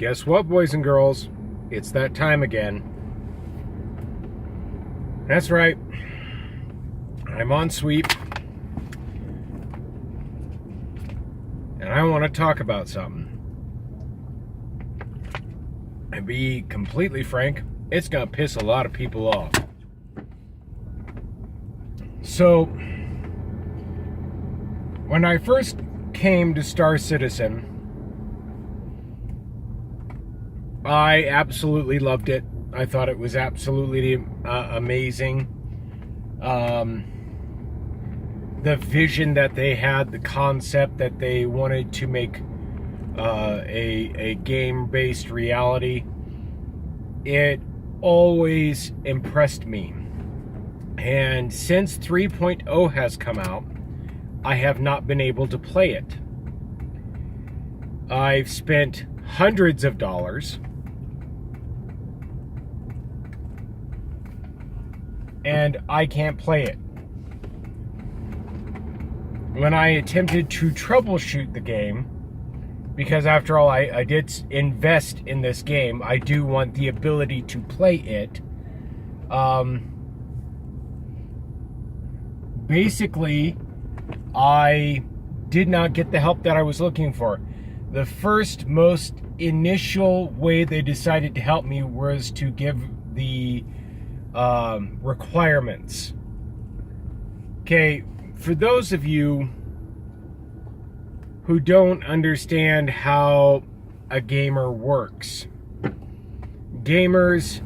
Guess what, boys and girls? It's that time again. That's right. I'm on sweep. And I want to talk about something. And be completely frank, it's going to piss a lot of people off. So, when I first came to Star Citizen, I absolutely loved it. I thought it was absolutely amazing. The vision that they had, the concept that they wanted to make a game-based reality, it always impressed me. And since 3.0 has come out, I have not been able to play it. I've spent hundreds of dollars, and I can't play it. When I attempted to troubleshoot the game, because after all, I did invest in this game, I do want the ability to play it. Basically, I did not get the help that I was looking for. The first, most initial way they decided to help me was to give the requirements. Okay, for those of you who don't understand how a gamer works, gamers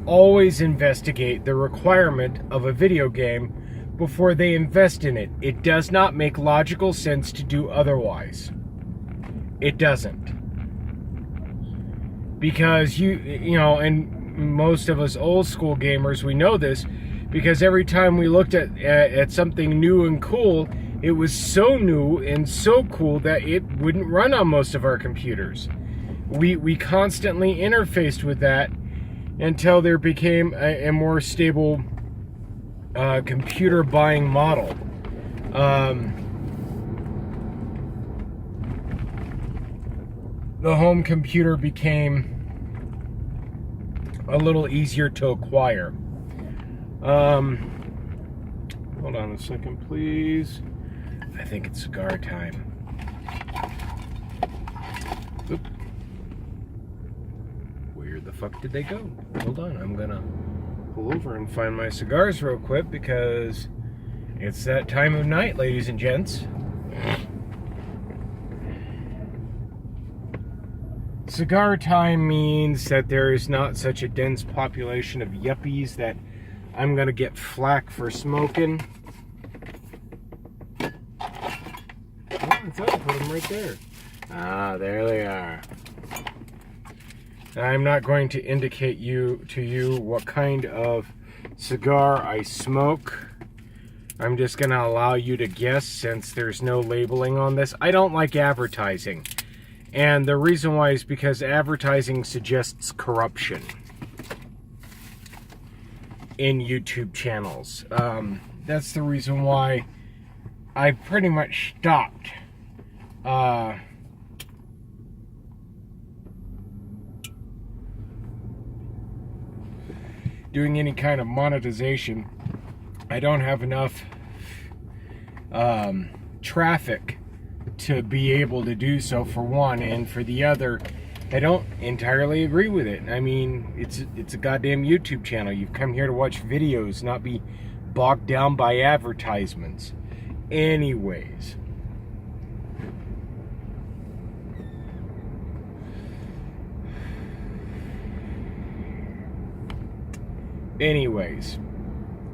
always investigate the requirement of a video game before they invest in it. It does not make logical sense to do otherwise. It doesn't. Because you know, and most of us old school gamers, we know this, because every time we looked at something new and cool, it was so new and so cool that it wouldn't run on most of our computers. We constantly interfaced with that until there became a more stable computer buying model. The home computer became a little easier to acquire. Hold on a second, please. I think it's cigar time. Oop. Where the fuck did they go? Hold on, I'm gonna pull over and find my cigars real quick, because it's that time of night, ladies and gents. Cigar time means that there is not such a dense population of yuppies that I'm gonna get flack for smoking. Oh, it's up. Put them right there. Ah, there they are. I'm not going to indicate to you what kind of cigar I smoke. I'm just going to allow you to guess, since there's no labeling on this. I don't like advertising. And the reason why is because advertising suggests corruption in YouTube channels. That's the reason why I pretty much stopped doing any kind of monetization. I don't have enough traffic to be able to do so, for one, and for the other, I don't entirely agree with it. I mean, it's a goddamn YouTube channel. You've come here to watch videos, not be bogged down by advertisements. Anyways,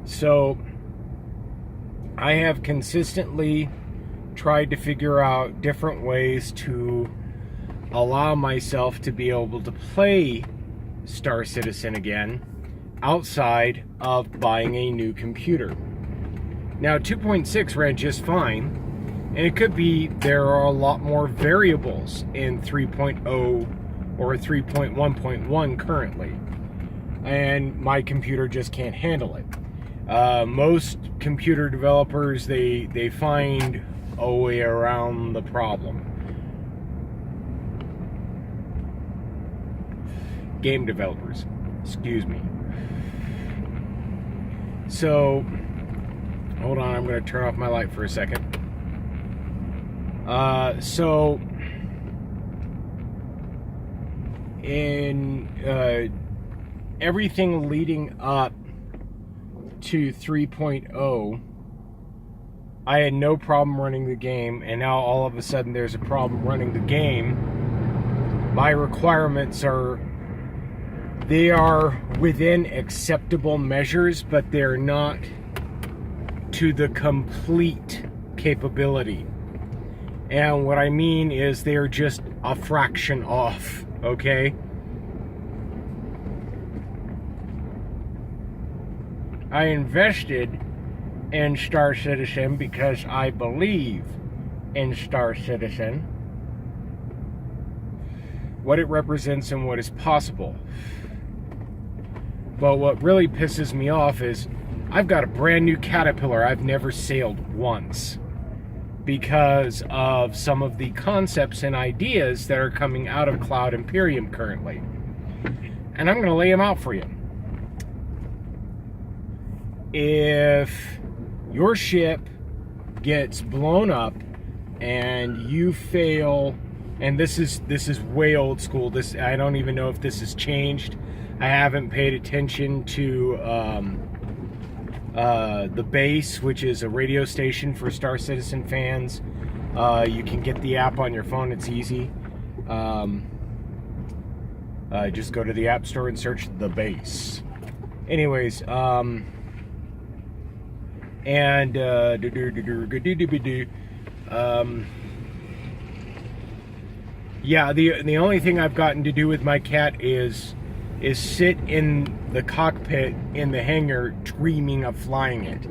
so I have consistently tried to figure out different ways to allow myself to be able to play Star Citizen again outside of buying a new computer. Now, 2.6 ran just fine, and it could be there are a lot more variables in 3.0 or 3.1.1 currently, and my computer just can't handle it. Most computer developers, they find a way around the problem. game developers. Excuse me. So, hold on, I'm going to turn off my light for a second. So, in everything leading up to 3.0, I had no problem running the game, and now all of a sudden there's a problem running the game. My requirements are within acceptable measures, but they're not to the complete capability. And what I mean is they're just a fraction off, okay? I invested in Star Citizen because I believe in Star Citizen, what it represents and what is possible. But what really pisses me off is I've got a brand new Caterpillar I've never sailed once because of some of the concepts and ideas that are coming out of Cloud Imperium currently. And I'm going to lay them out for you. If your ship gets blown up and you fail, and this is way old school, I don't even know if this has changed. I haven't paid attention to the base, which is a radio station for Star Citizen fans. You can get the app on your phone, it's easy. Just go to the App Store and search the base. Anyways, yeah, the only thing I've gotten to do with my cat is sit in the cockpit in the hangar dreaming of flying it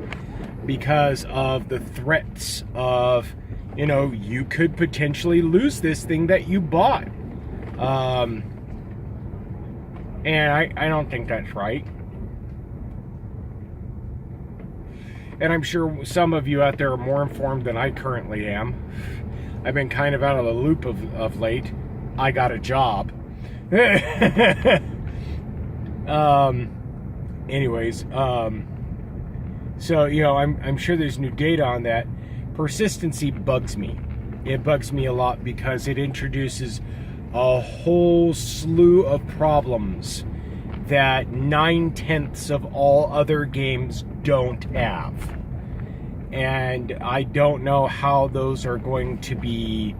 because of the threats of, you know, you could potentially lose this thing that you bought. And I don't think that's right. And I'm sure some of you out there are more informed than I currently am. I've been kind of out of the loop of late. I got a job. Anyways, so, you know, I'm sure there's new data on that. Persistency bugs me. It bugs me a lot because it introduces a whole slew of problems that 9/10 of all other games don't have. And I don't know how those are going to be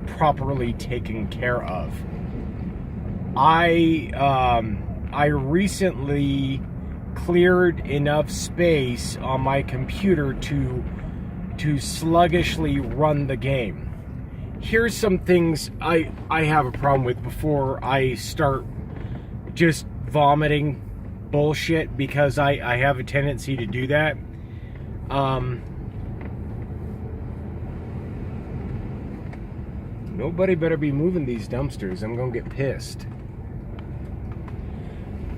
properly taken care of. I recently cleared enough space on my computer to sluggishly run the game. Here's some things I have a problem with before I start just vomiting bullshit, because I have a tendency to do that. Nobody better be moving these dumpsters. I'm gonna get pissed.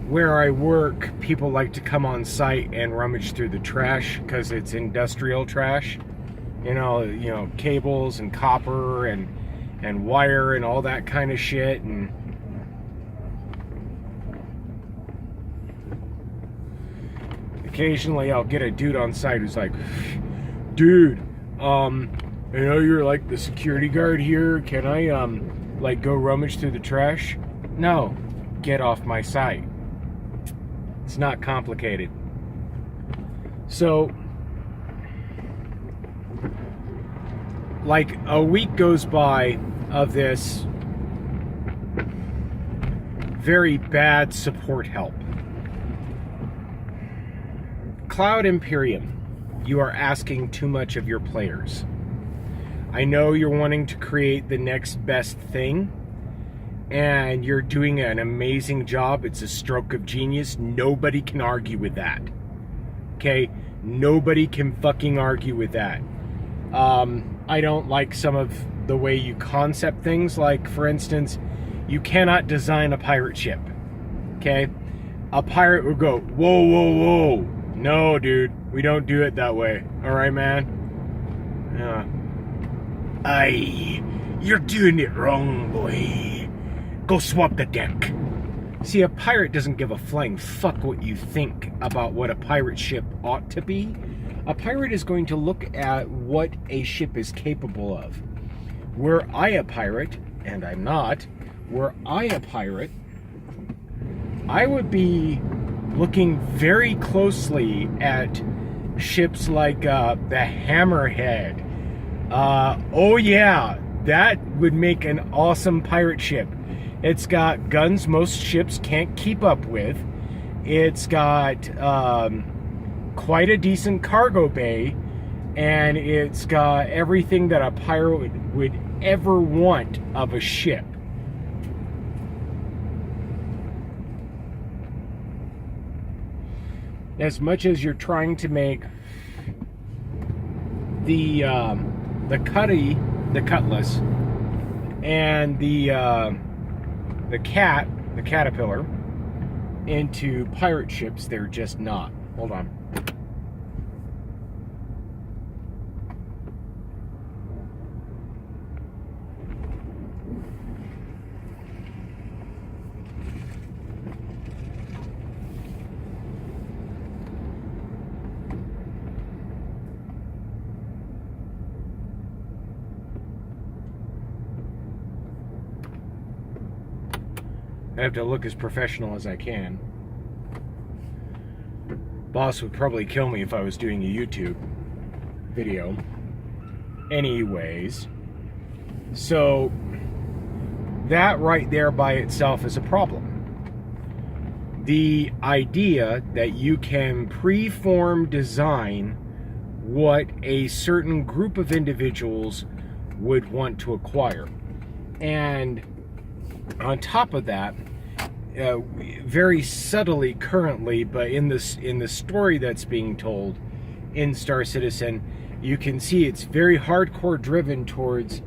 Where I work, people like to come on site and rummage through the trash because it's industrial trash. You know, cables and copper and wire and all that kind of shit. And occasionally I'll get a dude on site who's like, dude, I know you're like the security guard here. Can I like go rummage through the trash? No, get off my site. It's not complicated. So, like, a week goes by of this very bad support help. Cloud Imperium, you are asking too much of your players. I know you're wanting to create the next best thing, and you're doing an amazing job. It's a stroke of genius. Nobody can argue with that. Okay? Nobody can fucking argue with that. I don't like some of the way you concept things. Like, for instance, you cannot design a pirate ship. Okay? A pirate would go, whoa, whoa, whoa. No, dude. We don't do it that way. Alright, man? Yeah. Aye. You're doing it wrong, boy. Go swap the deck. See, a pirate doesn't give a flying fuck what you think about what a pirate ship ought to be. A pirate is going to look at what a ship is capable of. Were I a pirate, and I'm not, were I a pirate, I would be looking very closely at ships like the Hammerhead. Oh yeah, that would make an awesome pirate ship. It's got guns most ships can't keep up with. It's got quite a decent cargo bay, and it's got everything that a pirate would ever want of a ship. As much as you're trying to make the Cutlass, and the Caterpillar into pirate ships, they're just not. Hold on. I have to look as professional as I can. Boss would probably kill me if I was doing a YouTube video. Anyways, so that right there by itself is a problem. The idea that you can preform design what a certain group of individuals would want to acquire. And on top of that, very subtly currently, but in the story that's being told in Star Citizen, you can see it's very hardcore driven towards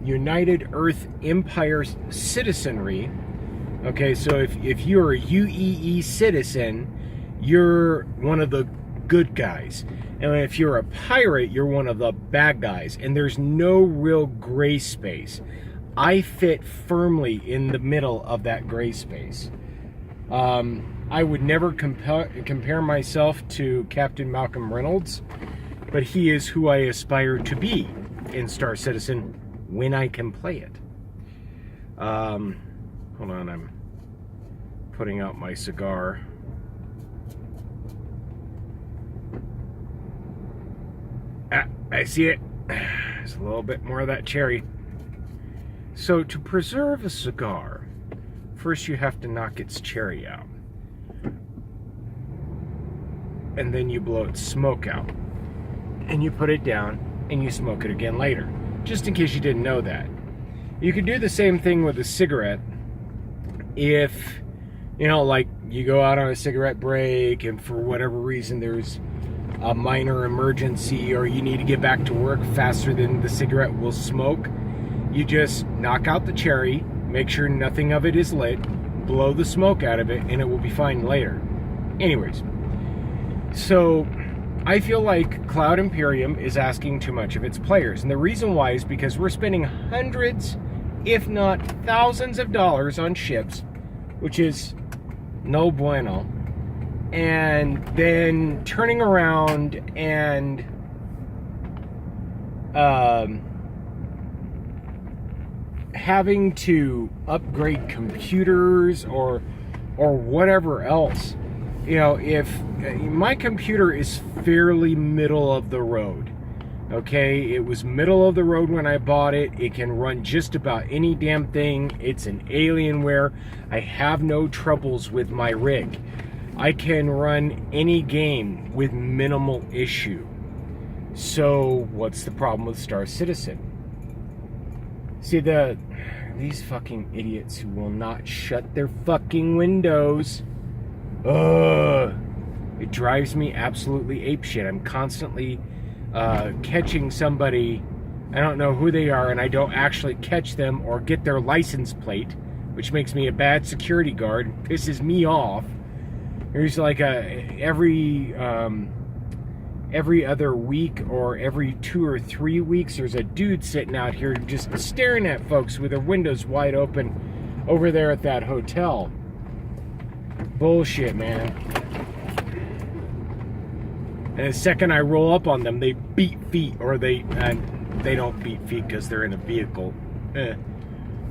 United Earth Empire citizenry. Okay, so if you're a UEE citizen, you're one of the good guys, and if you're a pirate, you're one of the bad guys, and there's no real gray space. I fit firmly in the middle of that gray space. I would never compare myself to Captain Malcolm Reynolds, but he is who I aspire to be in Star Citizen when I can play it. Hold on, I'm putting out my cigar. Ah, I see it. There's a little bit more of that cherry. So to preserve a cigar, first you have to knock its cherry out. And then you blow its smoke out. And you put it down and you smoke it again later. Just in case you didn't know that. You could do the same thing with a cigarette if, you know, like you go out on a cigarette break and for whatever reason there's a minor emergency or you need to get back to work faster than the cigarette will smoke. You just knock out the cherry, make sure nothing of it is lit, blow the smoke out of it, and it will be fine later. Anyways, so I feel like Cloud Imperium is asking too much of its players. And the reason why is because we're spending hundreds, if not thousands of dollars on ships, which is no bueno. And then turning around and having to upgrade computers or whatever else. You know, if my computer is fairly middle of the road, okay, it was middle of the road when I bought it. It can run just about any damn thing. It's an Alienware. I have no troubles with my rig. I can run any game with minimal issue. So what's the problem with Star Citizen? See, these fucking idiots who will not shut their fucking windows. Ugh. It drives me absolutely apeshit. I'm constantly catching somebody, I don't know who they are, and I don't actually catch them or get their license plate, which makes me a bad security guard and pisses me off. There's like every other week or every 2 or 3 weeks, there's a dude sitting out here just staring at folks with their windows wide open, over there at that hotel. Bullshit, man. And the second I roll up on them, they beat feet, or they don't beat feet because they're in a vehicle.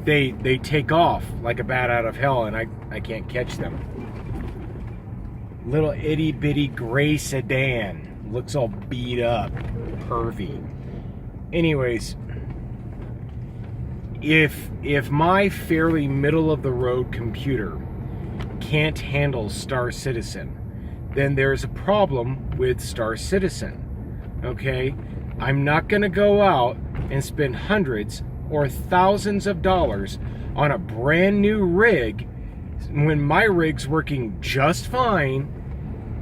They take off like a bat out of hell, and I can't catch them. Little itty bitty gray sedan, looks all beat up, pervy. Anyways, if my fairly middle of the road computer can't handle Star Citizen, then there's a problem with Star Citizen. Okay? I'm not going to go out and spend hundreds or thousands of dollars on a brand new rig when my rig's working just fine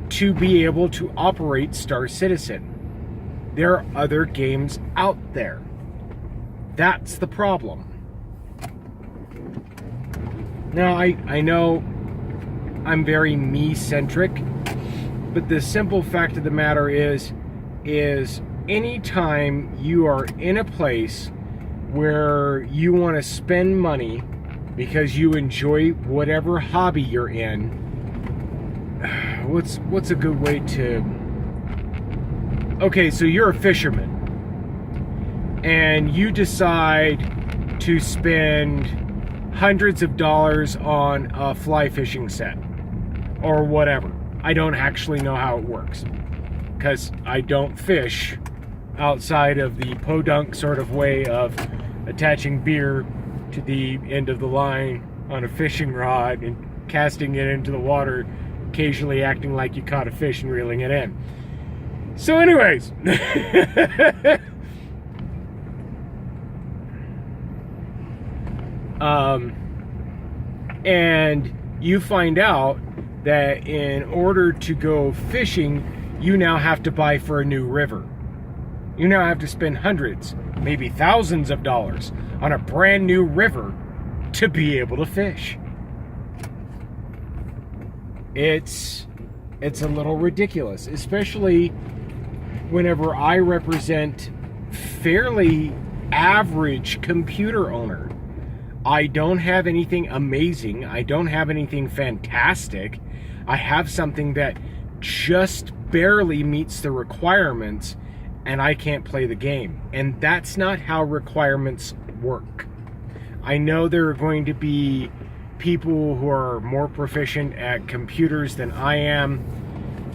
to be able to operate Star Citizen. There are other games out there. That's the problem. Now, I know I'm very me-centric, but the simple fact of the matter is anytime you are in a place where you want to spend money because you enjoy whatever hobby you're in, what's a good way to... Okay, so you're a fisherman, and you decide to spend hundreds of dollars on a fly fishing set, or whatever. I don't actually know how it works, because I don't fish outside of the podunk sort of way of attaching beer to the end of the line on a fishing rod and casting it into the water, occasionally acting like you caught a fish and reeling it in. So anyways, and you find out that in order to go fishing, you now have to buy for a new river. You now have to spend hundreds, maybe thousands of dollars on a brand new river to be able to fish. It's a little ridiculous, especially whenever I represent fairly average computer owner. I don't have anything amazing. I don't have anything fantastic. I have something that just barely meets the requirements, and I can't play the game. And that's not how requirements work. I know there are going to be people who are more proficient at computers than I am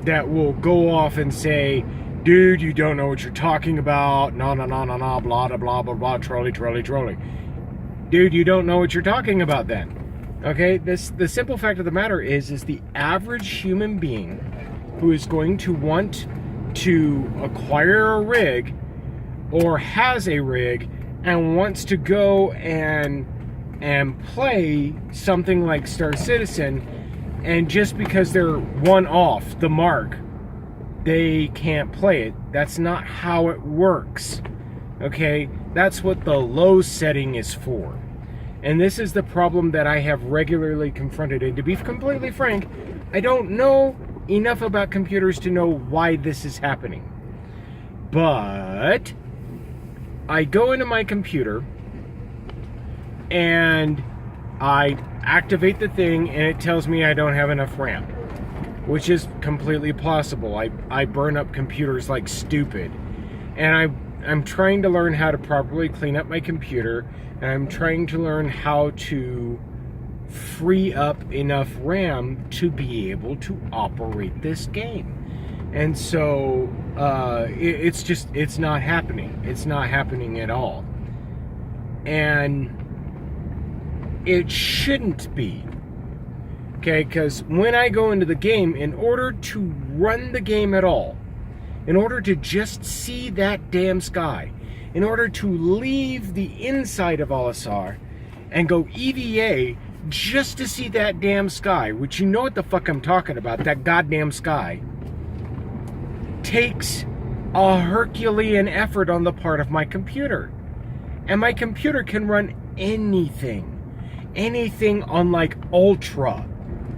that will go off and say, dude, you don't know what you're talking about, no, blah, blah, blah, blah, blah, trolley. Dude, you don't know what you're talking about then. Okay, the simple fact of the matter is the average human being who is going to want to acquire a rig or has a rig and wants to go and play something like Star Citizen, and just because they're one off the mark, they can't play it. That's not how it works. Okay? That's what the low setting is for. And this is the problem that I have regularly confronted. And to be completely frank, I don't know enough about computers to know why this is happening. But I go into my computer and I activate the thing and it tells me I don't have enough RAM, which is completely possible. I burn up computers like stupid. And I'm trying to learn how to properly clean up my computer, and I'm trying to learn how to free up enough RAM to be able to operate this game. And so it's not happening. It's not happening at all. And it shouldn't be. Okay, because when I go into the game, in order to run the game at all, in order to just see that damn sky, in order to leave the inside of Olisar and go EVA just to see that damn sky, which you know what the fuck I'm talking about, that goddamn sky, takes a Herculean effort on the part of my computer. And my computer can run anything on like ultra.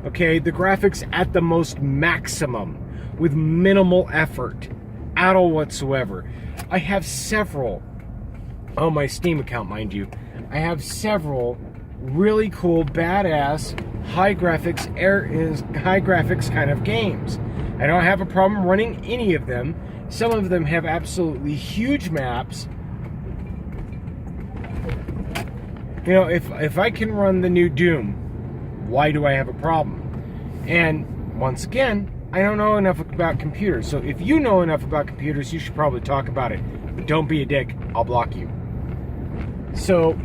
Okay, the graphics at the most maximum with minimal effort at all whatsoever. I have several on my Steam account, mind you. I have several really cool, badass, high graphics kind of games. I don't have a problem running any of them. Some of them have absolutely huge maps. You know, if I can run the new Doom, why do I have a problem? And once again, I don't know enough about computers. So if you know enough about computers, you should probably talk about it. But don't be a dick. I'll block you. So,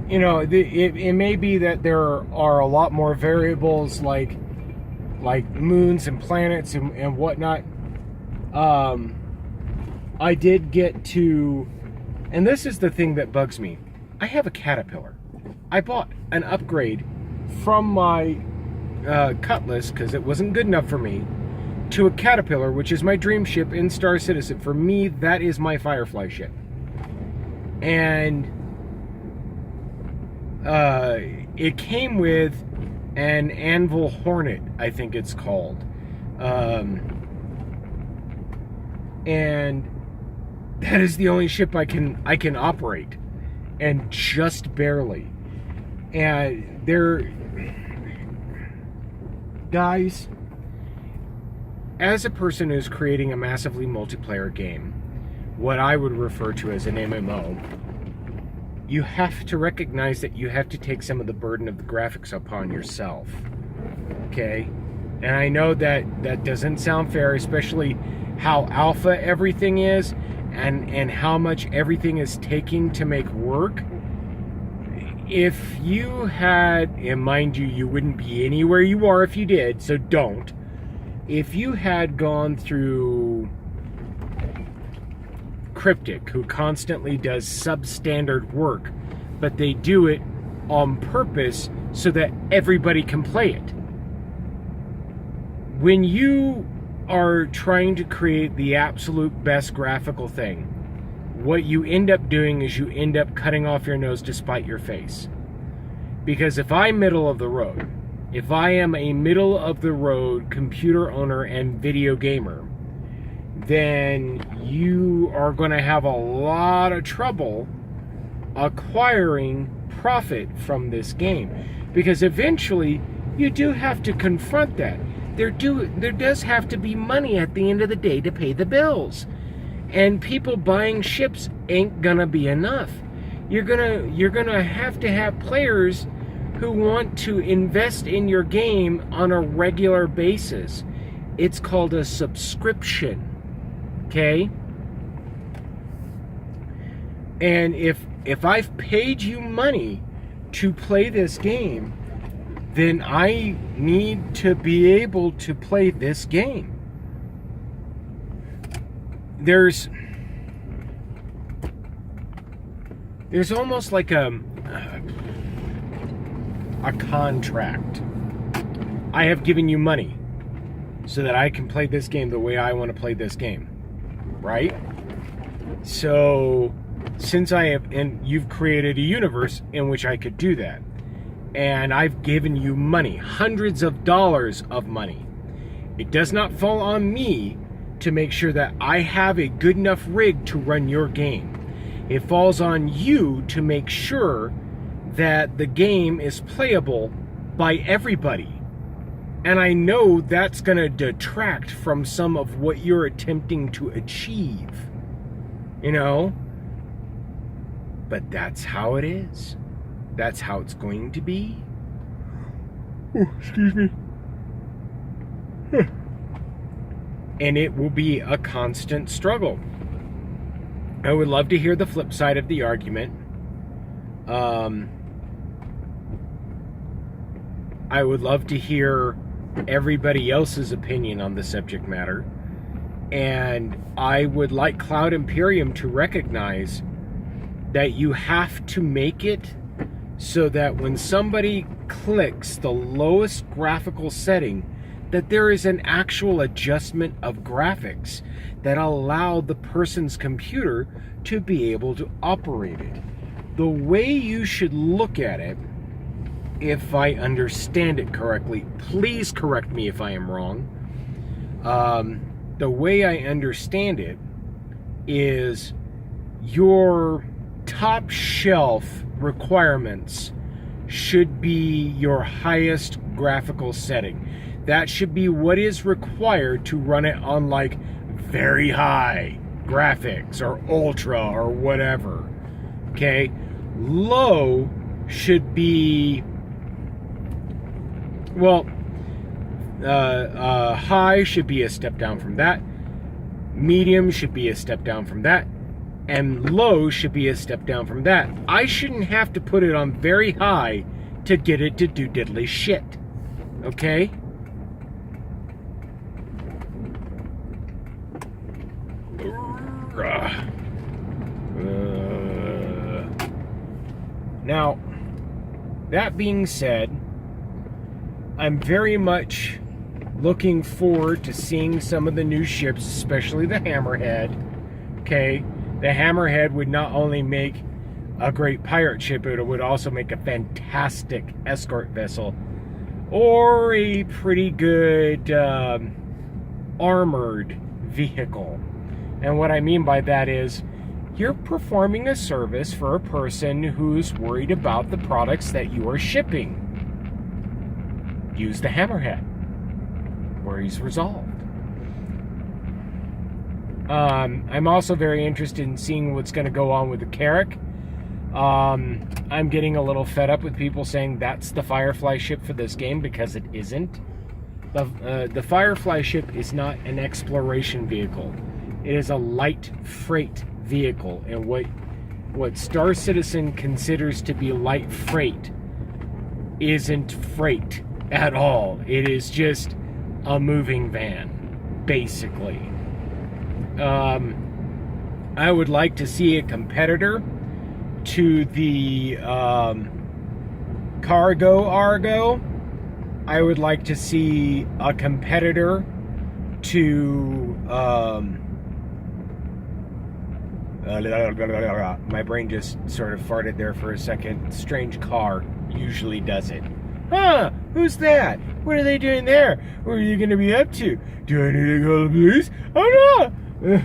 you know, it may be that there are a lot more variables like moons and planets and whatnot. I did get to, and this is the thing that bugs me. I have a Caterpillar. I bought an upgrade from my Cutlass because it wasn't good enough for me to a Caterpillar, which is my dream ship in Star Citizen. For me, that is my Firefly ship. And it came with an Anvil Hornet, I think it's called. And that is the only ship I can operate, and just barely. And guys, as a person who's creating a massively multiplayer game, what I would refer to as an MMO, you have to recognize that you have to take some of the burden of the graphics upon yourself. Okay? And I know that doesn't sound fair, especially how alpha everything is and how much everything is taking to make work. If you had, and mind you, you wouldn't be anywhere you are if you did, so don't. If you had gone through Cryptic, who constantly does substandard work, but they do it on purpose so that everybody can play it. When you are trying to create the absolute best graphical thing, what you end up doing is you end up cutting off your nose to spite your face. Because if I'm middle of the road, if I am a middle of the road computer owner and video gamer, then you are going to have a lot of trouble acquiring profit from this game. Because eventually, you do have to confront that. There does have to be money at the end of the day to pay the bills. And people buying ships ain't gonna be enough. You're gonna have to have players who want to invest in your game on a regular basis. It's called a subscription. Okay? And if I've paid you money to play this game, then I need to be able to play this game. There's almost like a contract. I have given you money so that I can play this game the way I want to play this game, right? So since I have, and you've created a universe in which I could do that, and I've given you money, hundreds of dollars of money, it does not fall on me to make sure that I have a good enough rig to run your game. It falls on you to make sure that the game is playable by everybody. And I know that's going to detract from some of what you're attempting to achieve. You know? But that's how it is. That's how it's going to be. Oh, excuse me. And it will be a constant struggle. I would love to hear the flip side of the argument. I would love to hear everybody else's opinion on the subject matter. And I would like Cloud Imperium to recognize that you have to make it so that when somebody clicks the lowest graphical setting, that there is an actual adjustment of graphics that allow the person's computer to be able to operate it. The way you should look at it, if I understand it correctly, please correct me if I am wrong. The way I understand it is your top shelf requirements should be your highest graphical setting. That should be what is required to run it on like very high graphics or ultra or whatever. Okay? Low should be, well, high should be a step down from that. Medium should be a step down from that. And low should be a step down from that. I shouldn't have to put it on very high to get it to do diddly shit. Okay? Now, that being said, I'm very much looking forward to seeing some of the new ships, especially the Hammerhead. Okay? The Hammerhead would not only make a great pirate ship, it would also make a fantastic escort vessel. Or a pretty good armored vehicle. And what I mean by that is, you're performing a service for a person who's worried about the products that you are shipping. Use the Hammerhead. Worries resolved. I'm also very interested in seeing what's going to go on with the Carrack. I'm getting a little fed up with people saying that's the Firefly ship for this game, because it isn't. The Firefly ship is not an exploration vehicle. It is a light freight vehicle, and what Star Citizen considers to be light freight isn't freight at all. It is just a moving van, basically. I would like to see a competitor to the Cargo Argo. I would like to see a competitor to my brain just sort of farted there for a second. Strange car usually does it. Huh, who's that? What are they doing there? What are you going to be up to? Do I need to call the police? Oh no!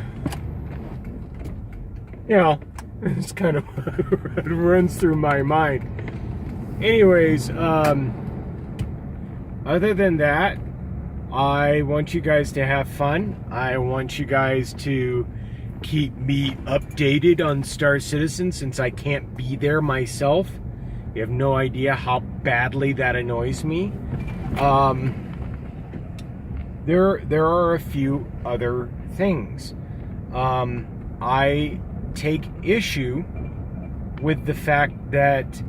You know, it's kind of what runs through my mind. Anyways, other than that, I want you guys to have fun. I want you guys to keep me updated on Star Citizen, since I can't be there myself. You have no idea how badly that annoys me. There are a few other things. I take issue with the fact that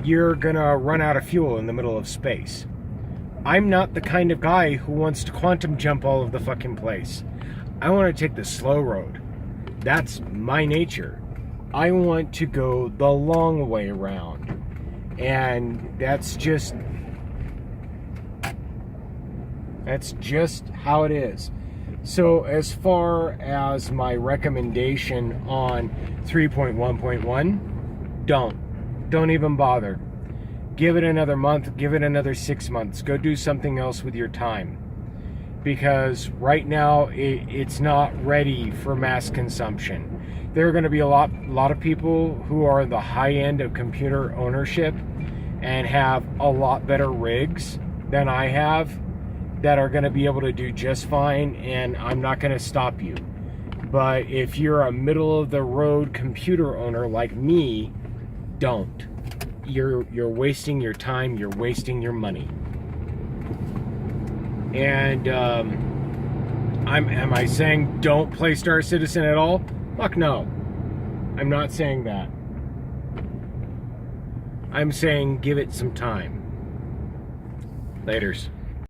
you're gonna run out of fuel in the middle of space. I'm not the kind of guy who wants to quantum jump all of the fucking place. I want to take the slow road. That's my nature. I want to go the long way around. And that's just how it is. So as far as my recommendation on 3.1.1, don't even bother. Give it another month, give it another 6 months. Go do something else with your time. Because right now, it's not ready for mass consumption. There are going to be a lot of people who are in the high end of computer ownership and have a lot better rigs than I have, that are going to be able to do just fine, and I'm not going to stop you. But if you're a middle-of-the-road computer owner like me, don't. You're wasting your time, you're wasting your money. And am I saying don't play Star Citizen at all? Fuck no. I'm not saying that. I'm saying give it some time. Laters.